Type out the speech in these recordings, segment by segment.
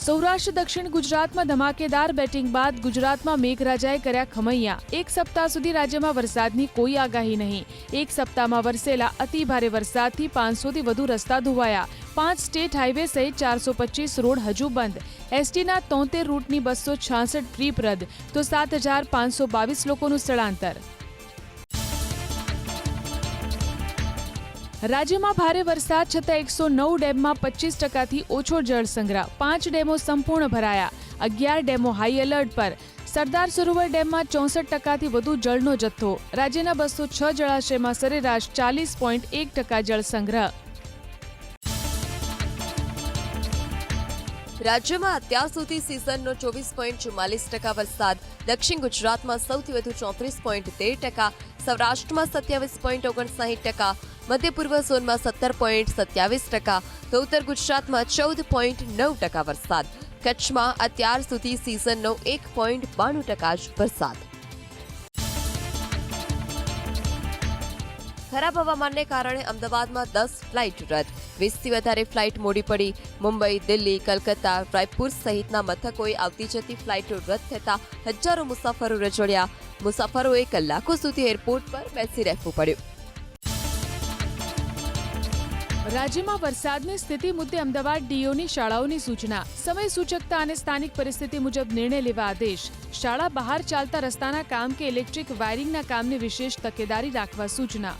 સૌરાષ્ટ્ર દક્ષિણ ગુજરાતમાં ધમાકેદાર બેટિંગ બાદ ગુજરાતમાં મેઘરાજાએ કર્યા ખમૈયા। એક સપ્તાહ સુધી રાજ્યમાં વરસાદની કોઈ આગાહી નહીં। એક સપ્તાહમાં વરસેલા અતિ ભારે વરસાદથી 500થી વધુ રસ્તા ધોવાયા। 5 સ્ટેટ હાઈવે સહિત 425 રોડ હજુ બંધ। એસટીના 73 રૂટની 266 ટ્રીપ રદ તો 7,522 લોકોનું સ્થળાંતર। રાજ્યમાં ભારે વરસાદ છતાં 109 ડેમમાં 25%થી ઓછો જળ સંગ્રહ। 5 ડેમો સંપૂર્ણ ભરાયા। 11 ડેમો હાઈ એલર્ટ પર। સરદાર સરોવર ડેમમાં 64%થી વધુ જળનો જથ્થો। રાજ્યના 206 જળાશયમાં સરેરાશ 40.1% જળ સંગ્રહ। રાજ્યમાં અત્યાર સુધી સિઝનનો 24.44% વરસાદ। દક્ષિણ ગુજરાતમાં સૌથી વધુ 34.13%, સૌરાષ્ટ્રમાં 27.59%, મધ્ય પૂર્વ ઝોનમાં 17.27%, તો ઉત્તર ગુજરાતમાં 14.9% વરસાદ। કચ્છમાં અત્યાર સુધી સિઝનનો 1.92% જ વરસાદ। ખરાબ હવામાનને કારણે અમદાવાદમાં 10 ફ્લાઇટ રદ। 20થી વધારે ફ્લાઇટ મોડી પડી। મુંબઈ, દિલ્હી, કલકત્તા, રાયપુર સહિતના મથકોએ આવતી જતી ફ્લાઇટો રદ થતા હજારો મુસાફરો રજળ્યા। મુસાફરોએ કલાકો સુધી એરપોર્ટ પર બેસી રહેવું પડ્યું। રાજ્યમાં વરસાદની સ્થિતિ મુદ્દે અમદાવાદ ડીઓની શાળાઓની સૂચના। સમય સૂચકતા અને સ્થાનિક પરિસ્થિતિ મુજબ નિર્ણય લેવા આદેશ। શાળા બહાર ચાલતા રસ્તાના કામ કે ઇલેક્ટ્રિક વાયરિંગના કામની વિશેષ તકેદારી રાખવા સૂચના।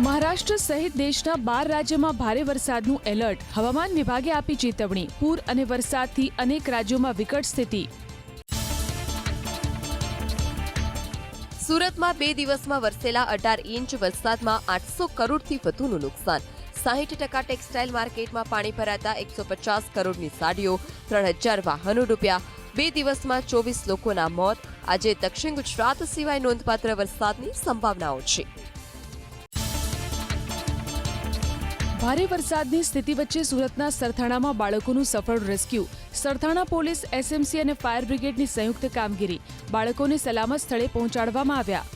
મહારાષ્ટ્ર સહિત દેશના 12 રાજ્યોમાં ભારે વરસાદનું એલર્ટ। હવામાન વિભાગે આપી ચેતવણી। પૂર અને વરસાદથી અનેક રાજ્યોમાં વિકટ સ્થિતિ। સુરતમાં 2 દિવસમાં વરસેલા 18 ઇંચ વરસાદમાં 800 કરોડથી વધુનું નુકસાન। 60% ટેક્સટાઇલ માર્કેટમાં પાણી ભરાતા 150 કરોડની સાડીઓ, 3000 વાહનો ડૂબ્યા। 2 દિવસમાં 24 લોકોના મોત। આજે દક્ષિણ ગુજરાત સિવાય નોંધપાત્ર વરસાદની સંભાવનાઓ છે। ભારે વરસાદની સ્થિતિ વચ્ચે સુરતના સરથાણામાં બાળકોનું સફળ રેસ્ક્યુ। સરથાણા પોલીસ, એસએમસી અને ફાયર બ્રિગેડની સંયુક્ત કામગીરી। બાળકોને સલામત સ્થળે પહોંચાડવામાં આવ્યા।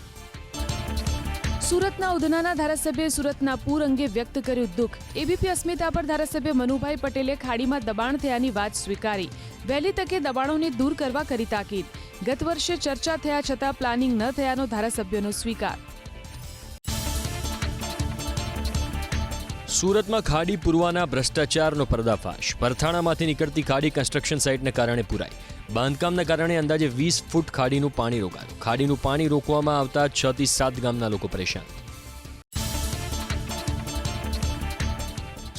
સુરતના ઉધનાના ધારાસભ્યએ સુરતના પૂર અંગે વ્યક્ત કર્યું દુઃખ। એબીપી અસ્મિતા પર ધારાસભ્ય મનુભાઈ પટેલે ખાડીમાં દબાણ થયાની વાત સ્વીકારી। વહેલી તકે દબાણોને દૂર કરવા કરી તાકીદ। ગત વર્ષે ચર્ચા થયા છતાં પ્લાનિંગ ન થયાનો ધારાસભ્યનો સ્વીકાર। સુરતમાં ખાડી પૂરવાના ભ્રષ્ટાચારનો પર્દાફાશ। પરથાણામાંથી નીકળતી ખાડી કન્સ્ટ્રક્શન સાઇટને કારણે પૂરાઈ। બાંધકામના કારણે અંદાજે 20 ફૂટ ખાડીનું પાણી રોકાયું। ખાડીનું પાણી રોકવામાં આવતા 6 થી 7 ગામના લોકો પરેશાન।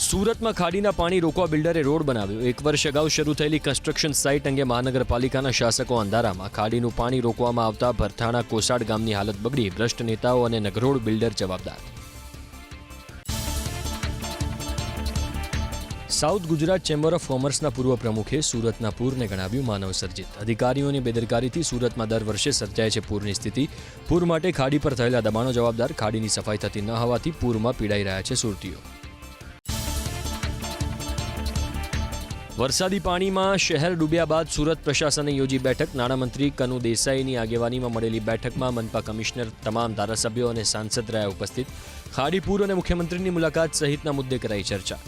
સુરતમાં ખાડીના પાણી રોકવા બિલ્ડરે રોડ બનાવ્યો। 1 વર્ષ અગાઉ શરૂ થયેલી કન્સ્ટ્રક્શન સાઇટ અંગે મહાનગરપાલિકાના શાસકો અંધારામાં। ખાડીનું પાણી રોકવામાં આવતા ભરથાણા કોસાડ ગામની હાલત બગડી। ભ્રષ્ટ નેતાઓ અને નગરોડ બિલ્ડર જવાબદાર। સાઉથ ગુજરાત ચેમ્બર ઓફ કોમર્સના પૂર્વ પ્રમુખે સુરતના પૂરને ગણાવ્યું માનવ સર્જિત। અધિકારીઓની બેદરકારીથી સુરતમાં દર વર્ષે સર્જાય છે પૂરની સ્થિતિ। પૂર માટે ખાડી પર થયેલા દબાણો જવાબદાર। ખાડીની સફાઈ થતી ન હોવાથી પૂરમાં પીડાઈ રહ્યા છે સુરતીઓ। વરસાદી પાણીમાં શહેર ડૂબ્યા બાદ સુરત પ્રશાસને યોજી બેઠક। નાણામંત્રી કનુ દેસાઈની આગેવાનીમાં મળેલી બેઠકમાં મનપા કમિશનર, તમામ ધારાસભ્યો અને સાંસદ રહ્યા ઉપસ્થિત। ખાડી પૂર અને મુખ્યમંત્રીની મુલાકાત સહિતના મુદ્દે કરાઈ ચર્ચા।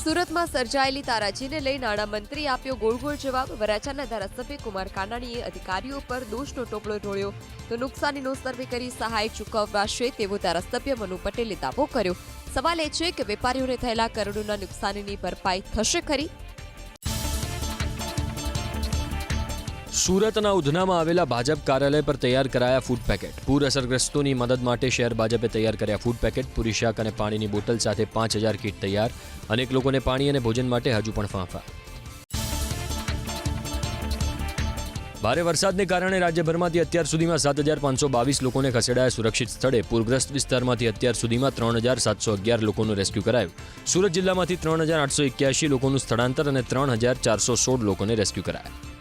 સુરતમાં સર્જાયેલી તારાજીને લઈ નાણામંત્રીએ આપ્યો ગોળ જવાબ। વરાછાના ધારાસભ્ય કુમાર કાનાણીએ અધિકારીઓ પર દોષનો ટોપલો ઢોળ્યો તો નુકસાનીનો સર્વે કરી સહાય ચૂકવવાશે તેવો ધારાસભ્ય મનુ પટેલે દાવો કર્યો। સવાલ એ છે કે વેપારીઓને થયેલા કરોડોના નુકસાનીની ભરપાઈ થશે ખરી? સુરતના ઉધનામાં આવેલા ભાજપ કાર્યાલય પર તૈયાર કરાયા ફૂડ પેકેટ। પૂર અસરગ્રસ્તોની મદદ માટે શહેર ભાજપે તૈયાર કર્યા ફૂડ પેકેટ। પૂરી શાક અને પાણીની બોટલ સાથે 5000 કીટ તૈયાર। અનેક લોકોને પાણી અને ભોજન માટે હજુ પણ ફાંફા। ભારે વરસાદને કારણે રાજ્યભરમાંથી અત્યાર સુધીમાં 7,522 લોકોને ખસેડાયા સુરક્ષિત સ્થળે। પૂરગ્રસ્ત વિસ્તારમાંથી અત્યાર સુધીમાં 3,711 લોકોનું રેસ્ક્યુ કરાયું। સુરત જિલ્લામાંથી 3,881 લોકોનું સ્થળાંતર અને 3,416 લોકોને રેસ્ક્યુ કરાયા।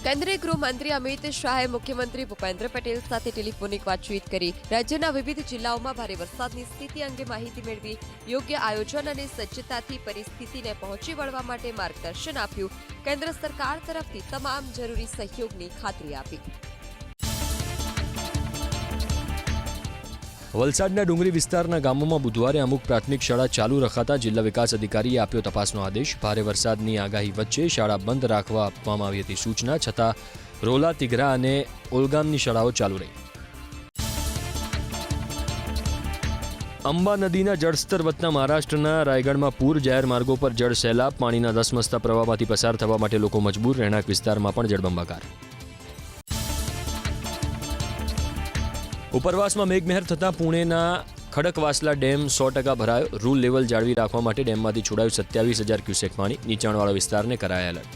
કેન્દ્રીય ગૃહમંત્રી અમિત શાહે મુખ્યમંત્રી ભૂપેન્દ્ર પટેલ સાથે ટેલિફોનિક વાતચીત કરી। રાજ્યના વિવિધ જિલ્લાઓમાં ભારે વરસાદની સ્થિતિ અંગે માહિતી મેળવી। યોગ્ય આયોજન અને સજ્જતાથી પરિસ્થિતિને પહોંચી વળવા માટે માર્ગદર્શન આપ્યું। કેન્દ્ર સરકાર તરફથી તમામ જરૂરી સહયોગની ખાતરી આપી। વલસાડના ડુંગરી વિસ્તારના ગામોમાં બુધવારે અમુક પ્રાથમિક શાળા ચાલુ રખાતા જિલ્લા વિકાસ અધિકારીએ આપ્યો તપાસનો આદેશ. ભારે વરસાદની આગાહી વચ્ચે શાળા બંધ રાખવા આપવામાં આવી હતી સૂચના, છતાં રોલા, તિઘરા અને ઓલગામની શાળાઓ ચાલુ રહી. અંબા નદીના જળસ્તર વધતા મહારાષ્ટ્રના રાયગઢમાં પૂર, જાહેર માર્ગો પર જળ સૈલાબ, પાણીના ધસમસતા પ્રવાહમાંથી પસાર થવા માટે લોકો મજબૂર, રહેણાંક વિસ્તારમાં પણ જળબંબાકાર. ઉપરવાસમાં મેઘમહેર થતાં પુણેના ખડકવાસલા ડેમ 100% ભરાયો. રૂલ લેવલ જાળવી રાખવા માટે ડેમમાંથી છોડાયું 27,000 ક્યુસેક પાણી. નીચાણવાળા વિસ્તારને કરાયા એલર્ટ.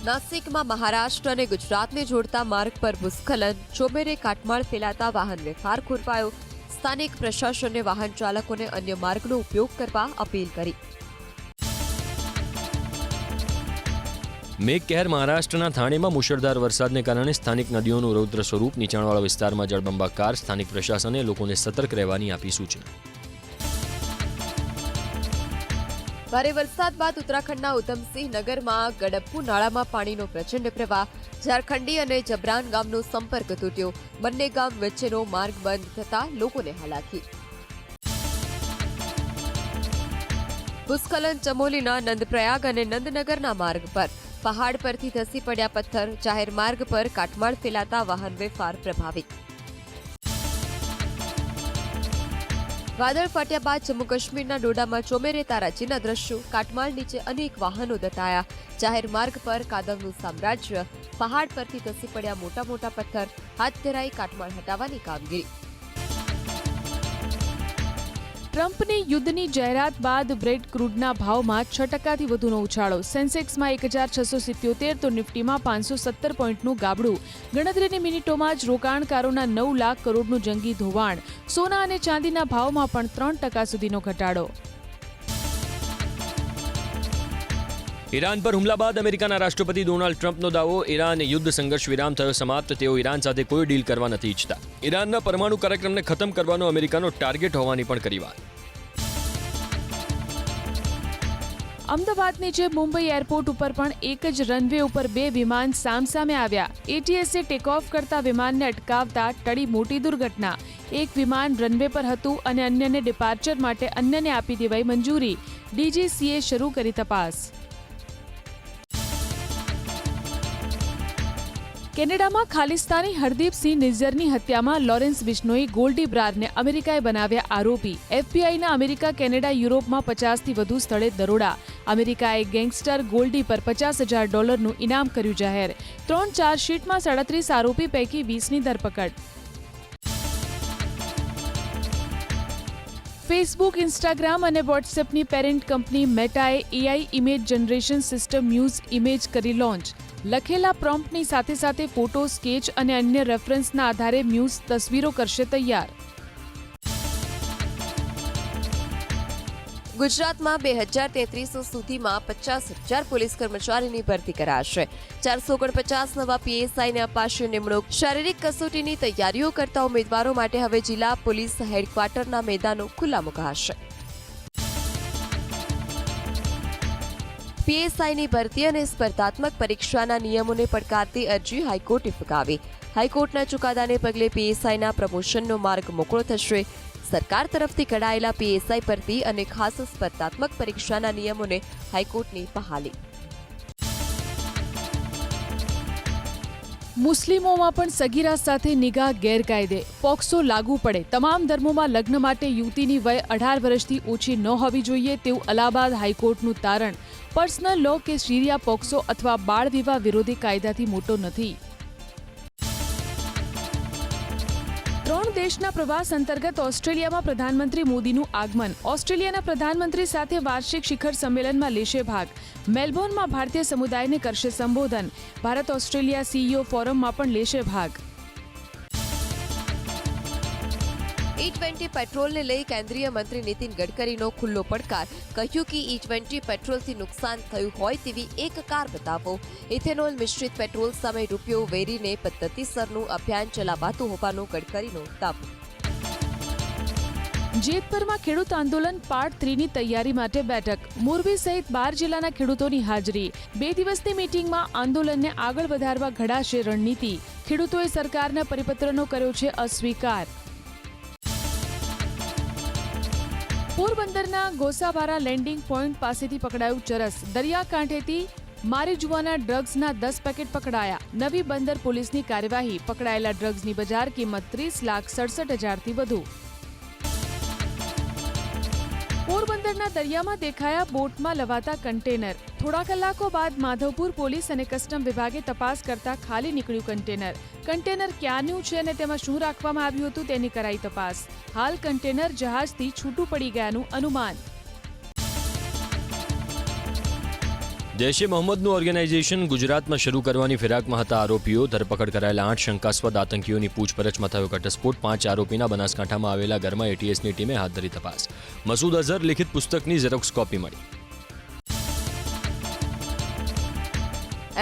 નાસિકમાં મહારાષ્ટ્ર અને ગુજરાતને જોડતા માર્ગ પર ભૂસ્ખલન, ચોમેરે કાટમાળ ફેલાતા વાહન વ્યવહાર ખોરવાયો. સ્થાનિક પ્રશાસને વાહન ચાલકોને અન્ય માર્ગનો ઉપયોગ કરવા અપીલ કરી. મેઘકહેર મહારાષ્ટ્રના થાણેમાં મુશળધાર વરસાદને કારણે સ્થાનિક નદીઓનું રૌદ્ર સ્વરૂપ, નીચાણવાળા વિસ્તારમાં જળબંબાકાર. સ્થાનિક પ્રશાસને લોકોને સતર્ક રહેવાની આપી સૂચના. ભારે વરસાદ બાદ ઉત્તરાખંડના ઉધમસિંહ નગરમાં ગડપ્પુ નાળામાં પાણીનો પ્રચંડ પ્રવાહ. ઝારખંડી અને જબરાન ગામનો સંપર્ક તૂટ્યો. બંને ગામ વચ્ચેનો માર્ગ બંધ થતા લોકોને હાલાકી. ભૂસ્ખલન ચમોલીના નંદપ્રયાગ અને નંદનગરના માર્ગ પર. પહાડ પરથી ધસી પડ્યા પથ્થર, જાહેર માર્ગ પર કાટમાળ ફેલાતા વાહન વ્યવહાર પ્રભાવિત. વાદળ ફાટ્યા બાદ જમ્મુ કાશ્મીરના ડોડામાં ચોમેરે તારાજીના દ્રશ્યો. કાટમાળ નીચે અનેક વાહનો દટાયા. જાહેર માર્ગ પર કાદવનું સામ્રાજ્ય. પહાડ પરથી ધસી પડ્યા મોટા મોટા પથ્થર. હાથ ધરાઈ કાટમાળ હટાવવાની કામગીરી. ટ્રમ્પની યુદ્ધની જાહેરાત બાદ બ્રેડ ક્રૂડના ભાવમાં 6%થી વધુનો ઉછાળો. સેન્સેક્સમાં 1,677 તો નિફ્ટીમાં 517 પોઈન્ટનું ગાબડું. ગણતરીની મિનિટોમાં જ રોકાણકારોના 9 લાખ કરોડનું જંગી ધોવાણ. સોના અને ચાંદીના ભાવમાં પણ 3% સુધીનો ઘટાડો. ઈરાન પર હુમલા બાદ અમેરિકાના રાષ્ટ્રપતિ ડોનાલ્ડ ટ્રમ્પનો દાવો. ઈરાન યુદ્ધ સંઘર્ષ વિરામ થયો સમાપ્ત. તેઓ ઈરાન સાથે કોઈ ડીલ કરવા નથી ઈચ્છતા. ઈરાનના પરમાણુ કાર્યક્રમને ખતમ કરવાનો અમેરિકાનો ટાર્ગેટ હોવાની પણ કરી વાત. અમદાવાદની જેમ મુંબઈ એરપોર્ટ ઉપર પણ એક જ રનવે ઉપર 2 વિમાન સામસામે આવ્યા. એટીએસે ટેકઓફ કરતા વિમાનને અટકાવતા ટળી મોટી દુર્ઘટના. એક વિમાન રનવે પર હતું અને અન્યને ડિપાર્ચર માટે અન્યને આપી દેવાઈ મંજૂરી. ડીજીસીએ શરૂ કરી તપાસ. કેનેડામાં ખાલિસ્તાની હરદીપસિંહ નિઝ્જરની હત્યામાં લોરેન્સ બિશ્નોઈ ગોલ્ડી બ્રારને અમેરિકાએ બનાવ્યા આરોપી. એફબીઆઈના અમેરિકા, કેનેડા, યુરોપમાં 50થી વધુ સ્થળે દરોડા. અમેરિકાએ ગેંગસ્ટર ગોલ્ડી પર $50,000નું ઇનામ કર્યું જાહેર. 3 ચાર્જશીટમાં 37 આરોપી પૈકી 20ની ધરપકડ. ફેસબુક, ઇન્સ્ટાગ્રામ અને વોટ્સએપની પેરેન્ટ કંપની મેટાએ AI image generation system Muse image કરી લોન્ચ. લખેલા પ્રોમ્પ્ટની સાથે સાથે ફોટો, સ્કેચ અને અન્ય રેફરન્સના આધારે મ્યુઝ તસવીરો કરશે તૈયાર. ગુજરાતમાં 2033 સુધીમાં 50,000 પોલીસ કર્મચારીની ભરતી કરાશે. 449 નવા પીએસઆઈને અપાશે નિમણૂક. શારીરિક કસોટીની તૈયારીઓ કરતા ઉમેદવારો માટે હવે જિલ્લા પોલીસ હેડક્વાર્ટરના મેદાનો ખુલ્લા મુકાશે. પીએસઆઈની ભરતી અને સ્પર્ધાત્મક પરીક્ષાના નિયમોને પડકારતી અરજી હાઈકોર્ટે ફગાવી. હાઈકોર્ટના ચુકાદાને પગલે પીએસઆઈના પ્રમોશનનો માર્ગ મોકળો થશે. સરકાર તરફથી કઢાયેલા પીએસઆઈ ભરતી અને ખાસ સ્પર્ધાત્મક પરીક્ષાના નિયમોને હાઈકોર્ટની બહાલી. મુસ્લિમોમાં પણ સગીરા સાથે નિગાહ ગેરકાયદે. પોક્સો લાગુ પડે. તમામ ધર્મોમાં લગ્ન માટે યુવતીની વય 18 વર્ષથી ઓછી ન હોવી જોઈએ તેવું અલ્હાબાદ હાઈકોર્ટનું તારણ. પર્સનલ લો કે શરિયા પોક્સો અથવા બાળ વિવાહ વિરોધી કાયદાથી મોટો નથી. 3 દેશના પ્રવાસ અંતર્ગત ઓસ્ટ્રેલિયામાં પ્રધાનમંત્રી મોદીનું આગમન. ઓસ્ટ્રેલિયાના પ્રધાનમંત્રી સાથે વાર્ષિક શિખર સંમેલનમાં લેશે ભાગ. મેલબોર્નમાં ભારતીય સમુદાયને કરશે સંબોધન. ભારત ઓસ્ટ્રેલિયા સીઈઓ ફોરમમાં પણ લેશે ભાગ. E20 પેટ્રોલને લઈ કેન્દ્રીય મંત્રી નીતિન ગડકરીનો ખુલ્લો પડકાર. કહ્યું કે E20 પેટ્રોલથી નુકસાન થયું હોય તેવી એક કાર બતાવો. ઇથેનોલ મિશ્રિત પેટ્રોલ સામે રૂપિયો વેરીને પદ્ધતિસરનું અભિયાન ચલાવાતું હોવાનો ગડકરીનો દાવો. જેતપુરમાં ખેડૂત આંદોલન પાર્ટ 3ની તૈયારી માટે બેઠક. મોરબી સહિત 12 જિલ્લાના ખેડૂતોની હાજરી. 2 દિવસની મીટિંગમાં આંદોલનને આગળ વધારવા ઘડાશે રણનીતિ. ખેડૂતોએ સરકારના પરિપત્રનો કર્યો છે અસ્વીકાર. પોરબંદરના ગોસાવારા લેન્ડિંગ પોઈન્ટ પાસેથી પકડાયું ચરસ. દરિયાકાંઠેથી મારિજુઆના ડ્રગ્સના 10 પેકેટ પકડાયા. નવી બંદર પોલીસની કાર્યવાહી. પકડાયેલા ડ્રગ્સની બજાર કિંમત 30,67,000થી વધુ. પોરબંદરના દરિયામાં દેખાયા બોટમાં લવાતા કન્ટેનર. થોડા કલાકો બાદ માધવપુર પોલીસ અને કસ્ટમ વિભાગે તપાસ કરતા ખાલી નીકળ્યું કન્ટેનર. કન્ટેનર ક્યાંનું છે અને તેમાં શું રાખવામાં આવ્યું હતું તેની કરાઈ તપાસ. હાલ કન્ટેનર જહાજથી છૂટું પડી ગયાનું અનુમાન. જૈશે મોહમ્મદનું ઓર્ગેનાઇઝેશન ગુજરાતમાં શરૂ કરવાની ફિરાકમાં હતા આરોપીઓ. ધરપકડ કરાયેલા 8 શંકાસ્પદ આતંકીઓની પૂછપરછમાં થયો ઘટસ્ફોટ. 5 આરોપીના બનાસકાંઠામાં આવેલા ઘરમાં એટીએસની ટીમે હાથ ધરી તપાસ. મસૂદ અઝહર લિખિત પુસ્તકની ઝેરોક્સ કોપી મળી.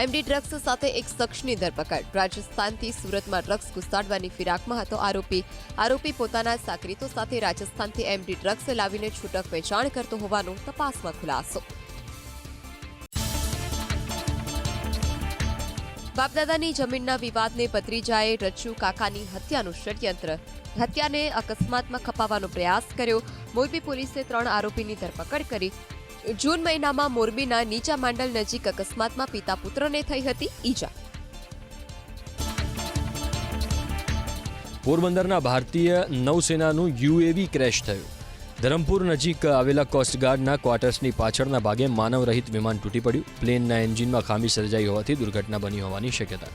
એમડી ડ્રગ્સ સાથે એક શખ્સની ધરપકડ. રાજસ્થાનથી સુરતમાં ડ્રગ્સ ઘુસાડવાની ફિરાકમાં હતો આરોપી પોતાના સાકરીતો સાથે રાજસ્થાનથી એમડી ડ્રગ્સ લાવીને છૂટક વેચાણ કરતો હોવાનો તપાસમાં ખુલાસો. બાપદાદાની જમીનના વિવાદને ભત્રીજાએ રચ્યું કાકાની હત્યાનું ષડયંત્ર. હત્યાને અકસ્માતમાં ખપાવવાનો પ્રયાસ કર્યો. મોરબી પોલીસે 3 આરોપીની ધરપકડ કરી. જૂન મહિનામાં મોરબીના નીચા માંડલ નજીક અકસ્માતમાં પિતા પુત્રને થઈ હતી ઈજા. પોરબંદરના ભારતીય નૌસેનાનું યુએવી ક્રેશ થયું. ધરમપુર નજીક આવેલા કોસ્ટગાર્ડના ક્વાર્ટર્સની પાછળના ભાગે માનવરહિત વિમાન તૂટી પડ્યું. પ્લેનના એન્જિનમાં ખામી સર્જાઈ હોવાથી દુર્ઘટના બની હોવાની શક્યતા.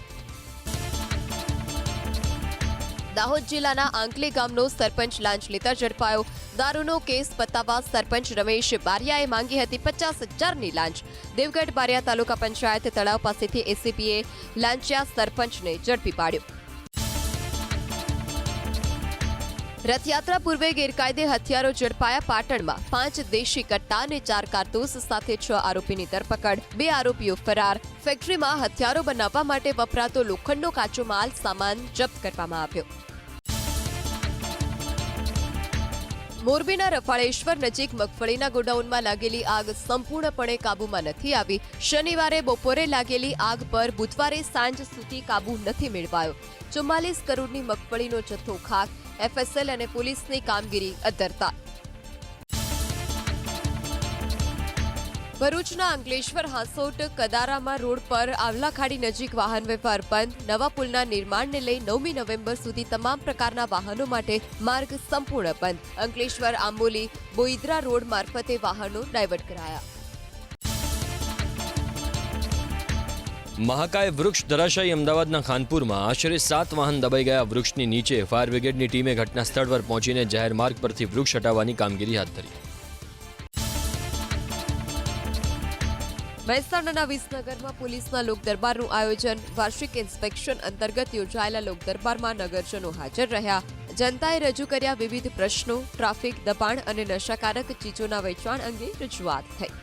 દાહોદ જિલ્લાના આંકલી ગામનો સરપંચ લાંચ લેતા ઝડપાયો. દારૂનો કેસ પતાવવા સરપંચ રમેશ બારિયાએ માંગી હતી 50,000ની લાંચ. દેવગઢ બારિયા તાલુકા પંચાયત તળાવ પાસેથી એસીપીએ લાંચ્યા સરપંચને ઝડપી પાડ્યો. રથયાત્રા પૂર્વે ગેરકાયદે હથિયારો ઝડપાયા પાટણમાં. 5 દેશી કટ્ટા અને 4 કારતૂસ સાથે 6 આરોપીની ધરપકડ. 2 આરોપીઓ ફરાર. ફેક્ટરીમાં હથિયારો બનાવવા માટે વપરાતો લોખંડનો કાચો માલ સામાન જપ્ત કરવામાં આવ્યો. મોરબીના રફાળેશ્વર નજીક મગફળીના ગોડાઉનમાં લાગેલી આગ સંપૂર્ણપણે કાબૂમાં નથી આવી. શનિવારે બપોરે લાગેલી આગ પર બુધવારે સાંજ સુધી કાબૂ નથી મેળવાયો. 44 કરોડની મગફળીનો જથ્થો ખાક. એફએસએલ અને પોલીસની કામગીરી અદ્ધરતા. ભરૂચના અંકલેશ્વર હાંસોટ કદારામાં રોડ પર આવલા ખાડી નજીક વાહન વ્યવહાર બંધ. નવા પુલના નિર્માણને લઈ 9મી નવેમ્બર સુધી તમામ પ્રકારના વાહનો માટે માર્ગ સંપૂર્ણ બંધ. અંકલેશ્વર આંબોલી બોઈદ્રા રોડ મારફતે વાહનો ડાયવર્ટ કરાયા. મહાકાય વૃક્ષ ધરાશાયી. અમદાવાદના ખાનપુરમાં આશરે 7 વાહન દબાઈ ગયા. વૃક્ષની નીચે ફાયર બ્રિગેડની ટીમે ઘટના સ્થળ પર પહોંચીને જાહેર માર્ગ પરથી વૃક્ષ હટાવવાની કામગીરી હાથ ધરી. મહેસાણાના વિસનગરમાં પોલીસના લોકદરબારનું આયોજન. વાર્ષિક ઇન્સ્પેક્શન અંતર્ગત યોજાયેલા લોકદરબારમાં નગરજનો હાજર રહ્યા. જનતાએ રજૂ કર્યા વિવિધ પ્રશ્નો. ટ્રાફિક, દબાણ અને નશાકારક ચીજોના વેચાણ અંગે રજૂઆત થઈ.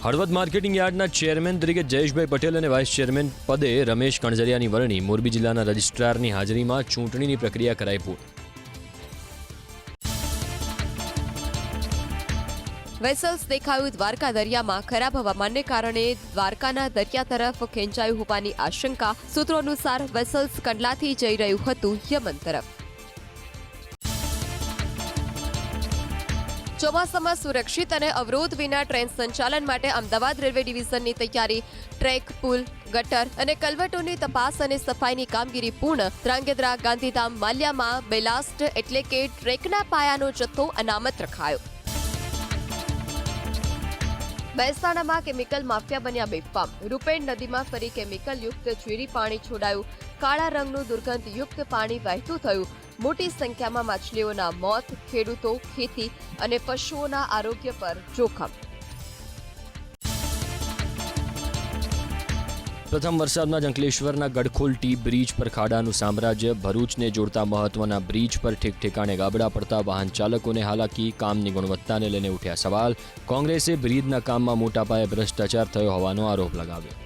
હળવદ માર્કેટિંગ યાર્ડના ચેરમેન તરીકે જયેશભાઈ પટેલ અને વાઇસ ચેરમેન પદે રમેશ કણઝરિયાની વરણી. મોરબી જિલ્લાના રજિસ્ટ્રારની હાજરીમાં ચૂંટણીની પ્રક્રિયા કરાઈ પૂર્ણ. વેસલ્સ દેખાયું દ્વારકા દરિયામાં. ખરાબ હવામાનને કારણે દ્વારકાના દરિયા તરફ ખેંચાયું હોવાની આશંકા. સૂત્રો અનુસાર વેસલ્સ કંડલાથી જઈ રહ્યું હતું યમન તરફ. ચોમાસામાં સુરક્ષિત અને અવરોધ વિના ટ્રેન સંચાલન માટે અમદાવાદ રેલવે ડિવિઝનની તૈયારી. ટ્રેક, પુલ, ગટર અને કલવટોની તપાસ અને સફાઈની કામગીરી પૂર્ણ. ધ્રાંગધ્રા, ગાંધીધામ, માલ્યામાં બેલાસ્ટ એટલે કે ટ્રેકના પાયાનો જથ્થો અનામત રખાયો. મહેસાણામાં કેમિકલ માફિયા બન્યા બેફામ. રૂપેણ નદીમાં ફરી કેમિકલયુક્ત ઝેરી પાણી છોડાયું. કાળા રંગનું દુર્ગંધયુક્ત પાણી વહેતું થયું. મોટી સંખ્યામાં માછલીઓના મોત. ખેડૂતો, ખેતી અને પશુઓના આરોગ્ય પર જોખમ. પ્રથમ વરસાદમાં જ અંકલેશ્વરના ગડખોલ ટી બ્રિજ પર ખાડાનું સામ્રાજ્ય. ભરૂચને જોડતા મહત્વના બ્રિજ પર ઠેકઠેકાણે ગાબડા પડતા વાહન ચાલકોને હાલાકી. કામની ગુણવત્તાને લઈને ઉઠ્યા સવાલ. કોંગ્રેસે બ્રિજના કામમાં મોટા પાયે ભ્રષ્ટાચાર થયો હોવાનો આરોપ લગાવ્યો.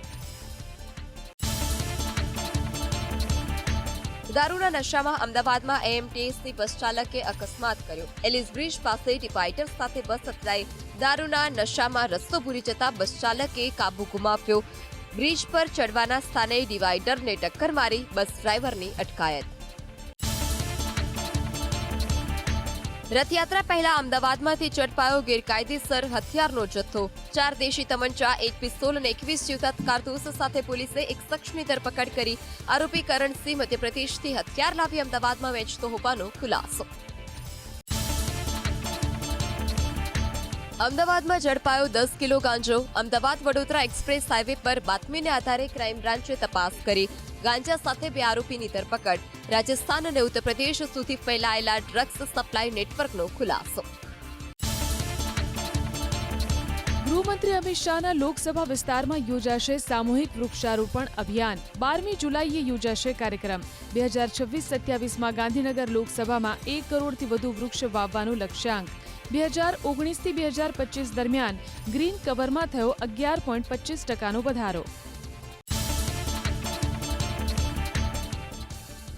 દારૂના નશામાં અમદાવાદમાં એએમટીએસની બસ ચાલકે અકસ્માત કર્યો. એલિસ બ્રિજ પાસે ડિવાઈડર સાથે બસ અથડાઈ. દારૂના નશામાં રસ્તો ભૂલી જતા બસ ચાલકે કાબુ ગુમાવ્યો. બ્રિજ પર ચડવાના સ્થાને ડિવાઈડરને ટક્કર મારી બસ ડ્રાઈવરની અટકાયત. રથયાત્રા પહેલા અમદાવાદમાંથી ઝડપાયો ગેરકાયદેસર હથિયારનો જથ્થો. 4 દેશી તમંચા, 1 પિસ્તોલ અને 21 જીવતા કારતૂસ સાથે પોલીસે એક શખ્સની ધરપકડ કરી. આરોપી કરણસિંહ મધ્યપ્રદેશથી હથિયાર લાવી અમદાવાદમાં વેચતો હોવાનો ખુલાસો. અમદાવાદમાં ઝડપાયો 10 કિલો ગાંજો. અમદાવાદ વડોદરા એક્સપ્રેસ હાઈવે પર બાતમીને આધારે ક્રાઇમ બ્રાન્ચે તપાસ કરી. ગાંજા સાથે 2 આરોપીની ધરપકડ. રાજસ્થાન અને ઉત્તર પ્રદેશ સુધી ફેલાયેલા ડ્રગ્સ સપ્લાય નેટવર્કનો ખુલાસો. ગૃહમંત્રી અમિત શાહના લોકસભા વિસ્તારમાં યોજાશે સામૂહિક વૃક્ષારોપણ અભિયાન. 12મી જુલાઈએ યોજાશે કાર્યક્રમ. 2026-27માં ગાંધીનગર લોકસભામાં 1 કરોડથી વધુ વૃક્ષ વાવવાનું લક્ષ્યાંક. 2019થી 2025 દરમિયાન ગ્રીન કવરમાં થયો 11.25% વધારો.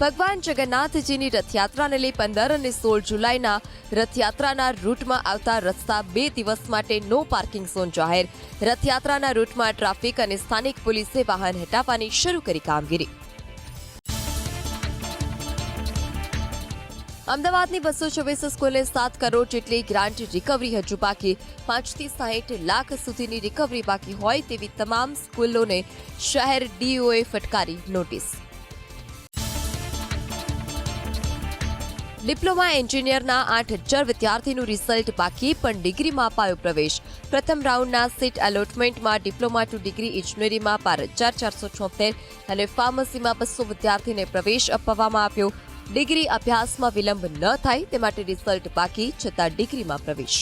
ભગવાન જગન્નાથજીની રથયાત્રાને લઈ 15 અને 16 જુલાઈના રથયાત્રાના રૂટમાં આવતા રસ્તા 2 દિવસ માટે નો પાર્કિંગ ઝોન જાહેર. રથયાત્રાના રૂટમાં ટ્રાફિક અને સ્થાનિક પોલીસે વાહન હટાવવાની શરૂ કરી કામગીરી. અમદાવાદની 224 સ્કૂલને 7 કરોડ જેટલી ગ્રાન્ટ રિકવરી હજુ બાકી. 5 થી 60 લાખ સુધીની રિકવરી બાકી હોય તેવી તમામ સ્કૂલોને શહેર ડીઓએ ફટકારી નોટિસ. ડિપ્લોમા એન્જિનિયરના 8000 વિદ્યાર્થીનું રિઝલ્ટ બાકી, પણ ડિગ્રીમાં અપાયો પ્રવેશ. પ્રથમ રાઉન્ડના સીટ એલોટમેન્ટમાં ડિપ્લોમા ટુ ડિગ્રી ઇજનેરીમાં 12476 અને ફાર્મસીમાં 200 વિદ્યાર્થીને પ્રવેશ અપાવવામાં આવ્યો. ડિગ્રી અભ્યાસમાં વિલંબ ન થાય તે માટે રિઝલ્ટ બાકી, છતાં ડિગ્રીમાં પ્રવેશ.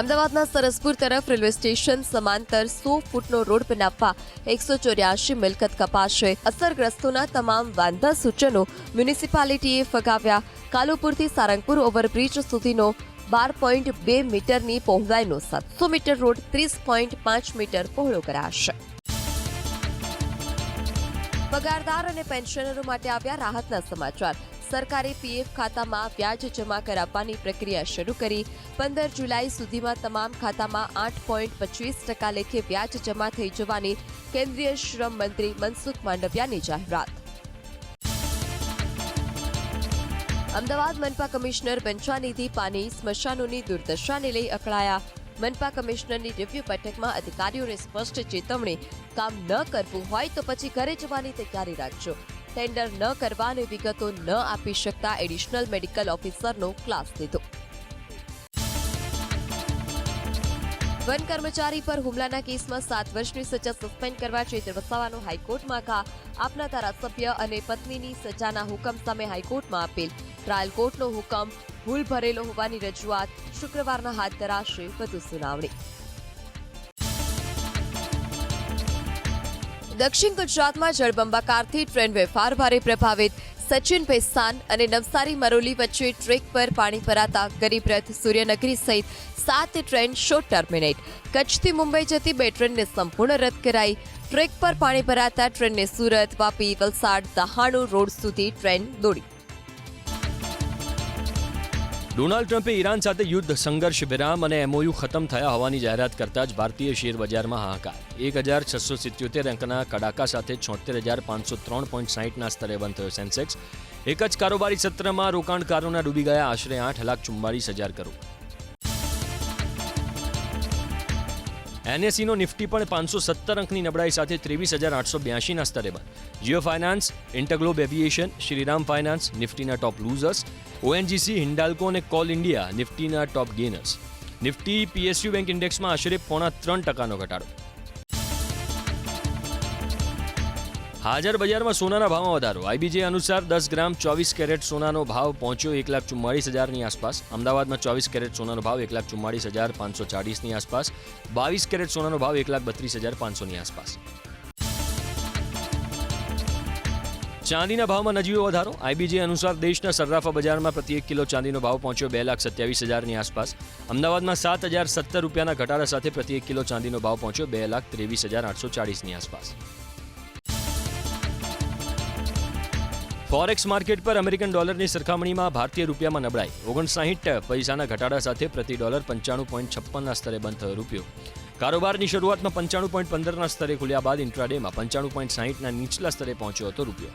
અમદાવાદના સરસપુર તરફ રેલવે સ્ટેશન સમાંતર 100 ફૂટનો રોડ બનાવવા 184 મિલકત કપાશે. અસરગ્રસ્તોના તમામ વાંધા સૂચનો મ્યુનિસિપાલિટીએ ફગાવ્યા. કાલુપુરથી સારંગપુર ઓવરબ્રિજ સુધીનો 12.2 મીટરની પહોળાઈનો 700 મીટર રોડ 30.5 મીટર પહોળો કરાશે. પગારદાર અને પેન્શનરો માટે આવ્યા રાહતના સમાચાર. સરકારે પીએફ ખાતામાં વ્યાજ જમા કરાવવાની પ્રક્રિયા શરૂ કરી. 15 જુલાઈ સુધીમાં તમામ ખાતામાં 8.25% લેખે વ્યાજ જમા થઈ જવાની કેન્દ્રીય શ્રમ મંત્રી મનસુખ માંડવિયાની જાહેરાત. અમદાવાદ મનપા કમિશનર બંછાનિધિ પાની સ્મશાનોની દુર્દશાને લઈ અકળાયા. મનપા કમિશનરની રિવ્યુ બેઠકમાં અધિકારીઓને સ્પષ્ટ ચેતવણી, કામ ન કરવું હોય તો પછી ઘરે જવાની તૈયારી રાખજો. ટેન્ડર ન કરવા અને વિગતો ન આપી શકતા એડિશનલ મેડિકલ ઓફિસરનો ક્લાસ લીધો. વન કર્મચારી પર હુમલાના કેસમાં 7 વર્ષની સજા સસ્પેન્ડ કરવા ચૈત્ર વસાવાનો હાઈકોર્ટમાં ઘા. આપના ધારાસભ્ય અને પત્નીની સજાના હુકમ સામે હાઈકોર્ટમાં અપીલ. ટ્રાયલ કોર્ટનો હુકમ ભૂલ ભરેલો હોવાની રજૂઆત. શુક્રવારના હાથ ધરાશે વધુ સુનાવણી. દક્ષિણ ગુજરાતમાં જળબંબાકારથી ટ્રેન વ્યવહાર ભારે પ્રભાવિત. સચિન ભેસ્તાન અને નવસારી મરોલી વચ્ચે ટ્રેક પર પાણી ભરાતા ગરીબ રથ, સૂર્યનગરી સહિત 7 ટ્રેન શોર્ટ ટર્મિનેટ. કચ્છથી મુંબઈ જતી 2 ટ્રેનને સંપૂર્ણ રદ કરાઈ. ટ્રેક પર પાણી ભરાતા ટ્રેનને સુરત, વાપી, વલસાડ, દહાણુ રોડ સુધી ટ્રેન દોડી. ડોનાલ્ડ ટ્રમ્પે ઈરાન સાથે યુદ્ધ સંઘર્ષ વિરામ અને એમઓયુ ખતમ થયા હોવાની જાહેરાત કરતા જ ભારતીય શેર બજારમાં હાહાકાર. 1677 અંકના કડાકા સાથે 76,503.60ના સ્તરે બંધ થયો સેન્સેક્સ. એક જ કારોબારી સત્રમાં રોકાણકારોના ડૂબી ગયા આશરે 8,44,000 કરોડ. એનએસઈનો નિફ્ટી પણ 517 અંકની નબળાઈ સાથે 23,882ના સ્તરે બંધ. Jio finance, InterGlobe aviation, Shriram finance નિફ્ટીના ટોપ લૂઝર્સ. ઓએનજીસી, હિન્ડાલ્કો અને કોલ ઇન્ડિયા નિફ્ટીના top gainers. Nifty PSU bank ઇન્ડેક્સમાં આશરે 0.3% ઘટાડો. હાજર બજારમાં સોનાના ભાવમાં વધારો. આઈબીજે અનુસાર 10 ગ્રામ 24 કેરેટ સોનાનો ભાવ પહોંચ્યો 1,44,000ની આસપાસ. અમદાવાદમાં 24 કેરેટ સોનાનો ભાવ 1,44,540ની આસપાસ. 22 કેરેટ સોનાનો ભાવ 1,32,500ની આસપાસ. ચાંદીના ભાવમાં નજીવો વધારો. આઈબીજે અનુસાર દેશના સર્રાફા બજારમાં પ્રતિ 1 કિલો ચાંદીનો ભાવ પહોંચ્યો 2,27,000ની આસપાસ. અમદાવાદમાં 7,070 રૂપિયાના ઘટાડા સાથે પ્રતિ 1 કિલો ચાંદીનો ભાવ પહોંચ્યો 2,23,840ની આસપાસ. ફોરેક્સ માર્કેટ પર અમેરિકન ડોલરની સરખામણીમાં ભારતીય રૂપિયામાં નબળાઈ. 59 પૈસાના ઘટાડા સાથે પ્રતિ ડોલર 95.56ના સ્તરે બંધ થયો રૂપિયો. કારોબારની શરૂઆતમાં 95.15ના સ્તરે ખુલ્યા બાદ ઇન્ટ્રાડેમાં 95.60ના નીચલા સ્તરે પહોંચ્યો હતો રૂપિયો.